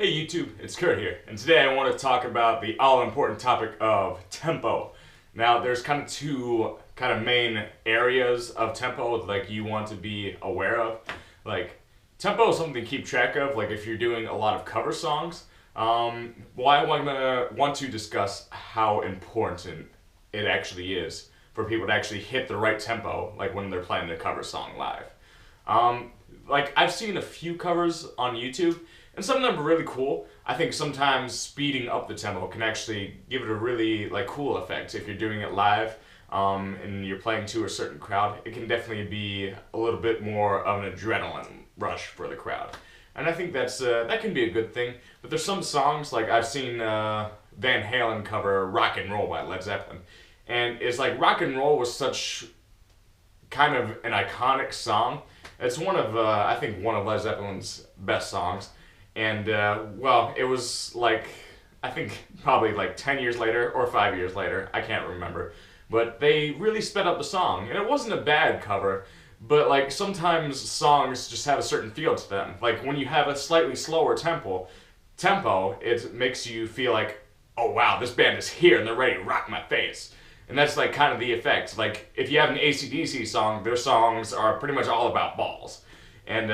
Hey YouTube, it's Kurt here, and today I want to talk about the all-important topic of tempo. Now, there's kind of two main areas of tempo like you want to be aware of. Like, tempo is something to keep track of, like if you're doing a lot of cover songs. I want to discuss how important it actually is for people to actually hit the right tempo, like when they're playing the cover song live. I've seen a few covers on YouTube, and some of them are really cool. I think sometimes speeding up the tempo can actually give it a really cool effect. If you're doing it live and you're playing to a certain crowd, it can definitely be a little bit more of an adrenaline rush for the crowd. And I think that can be a good thing. But there's some songs, like I've seen Van Halen cover Rock and Roll by Led Zeppelin. And it's like Rock and Roll was such kind of an iconic song. It's I think one of Led Zeppelin's best songs. And, it was I think probably 10 years later or 5 years later, I can't remember. But they really sped up the song, and it wasn't a bad cover, but sometimes songs just have a certain feel to them. Like when you have a slightly slower tempo, it makes you feel like, oh wow, this band is here and they're ready to rock my face. And that's kind of the effect. Like if you have an AC/DC song, their songs are pretty much all about balls. And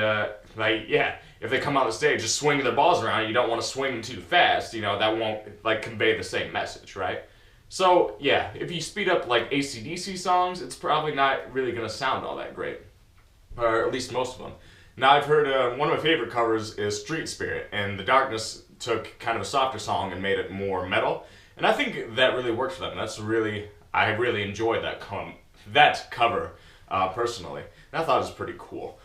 if they come out on the stage just swinging their balls around, you don't want to swing them too fast, that won't convey the same message, right? So yeah, if you speed up AC/DC songs, it's probably not really going to sound all that great. Or at least most of them. Now I've heard one of my favorite covers is Street Spirit, and The Darkness took kind of a softer song and made it more metal. And I think that really worked for them. I really enjoyed that cover personally. And I thought it was pretty cool.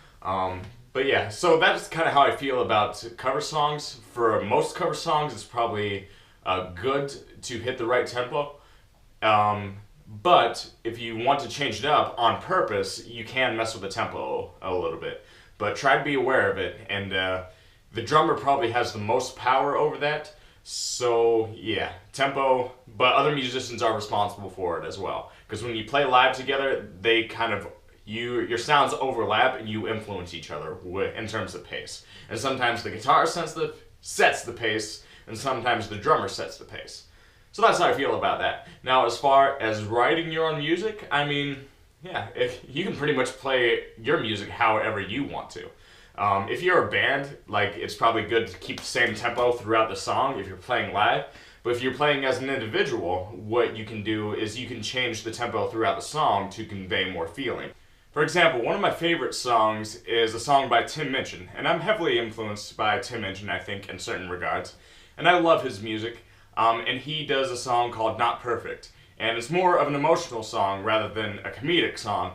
But yeah, so that's kind of how I feel about cover songs. For most cover songs, it's probably good to hit the right tempo. But if you want to change it up on purpose, you can mess with the tempo a little bit. But try to be aware of it, and the drummer probably has the most power over that. So yeah, tempo, but other musicians are responsible for it as well. Because when you play live together, they your sounds overlap and you influence each other in terms of pace. And sometimes the guitar sets the pace, and sometimes the drummer sets the pace. So that's how I feel about that. Now, as far as writing your own music, I mean, yeah, you can pretty much play your music however you want to. If you're a band, it's probably good to keep the same tempo throughout the song if you're playing live. But if you're playing as an individual, what you can do is you can change the tempo throughout the song to convey more feeling. For example, one of my favorite songs is a song by Tim Minchin, and I'm heavily influenced by Tim Minchin, I think, in certain regards. And I love his music, and he does a song called Not Perfect. And it's more of an emotional song rather than a comedic song.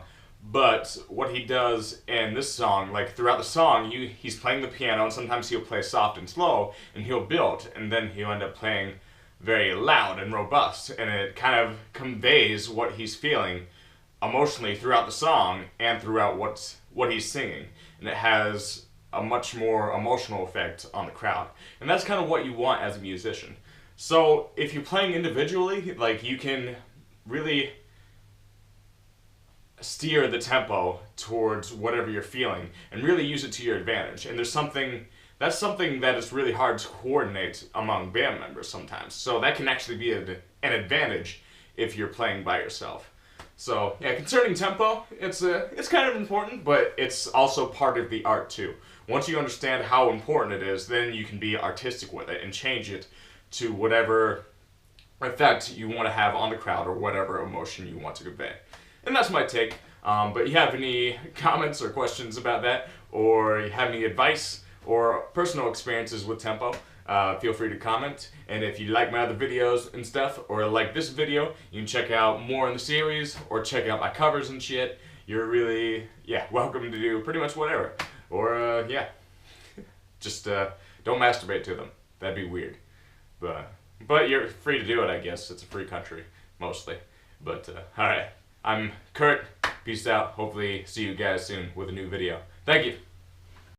But what he does in this song, throughout the song, he's playing the piano, and sometimes he'll play soft and slow, and he'll build, and then he'll end up playing very loud and robust, and it kind of conveys what he's feeling emotionally throughout the song and throughout what he's singing, and it has a much more emotional effect on the crowd. And that's kind of what you want as a musician. So if you're playing individually, you can really steer the tempo towards whatever you're feeling and really use it to your advantage. And that's something that is really hard to coordinate among band members sometimes. So that can actually be an advantage if you're playing by yourself. So yeah, concerning tempo, it's kind of important, but it's also part of the art too. Once you understand how important it is, then you can be artistic with it and change it to whatever effect you want to have on the crowd or whatever emotion you want to convey. And that's my take. But you have any comments or questions about that, or you have any advice or personal experiences with tempo, feel free to comment. And if you like my other videos and stuff, or like this video, you can check out more in the series, or check out my covers and shit. You're really, welcome to do pretty much whatever. Or, just don't masturbate to them. That'd be weird. But you're free to do it, I guess. It's a free country, mostly. But, alright. I'm Kurt. Peace out. Hopefully see you guys soon with a new video. Thank you.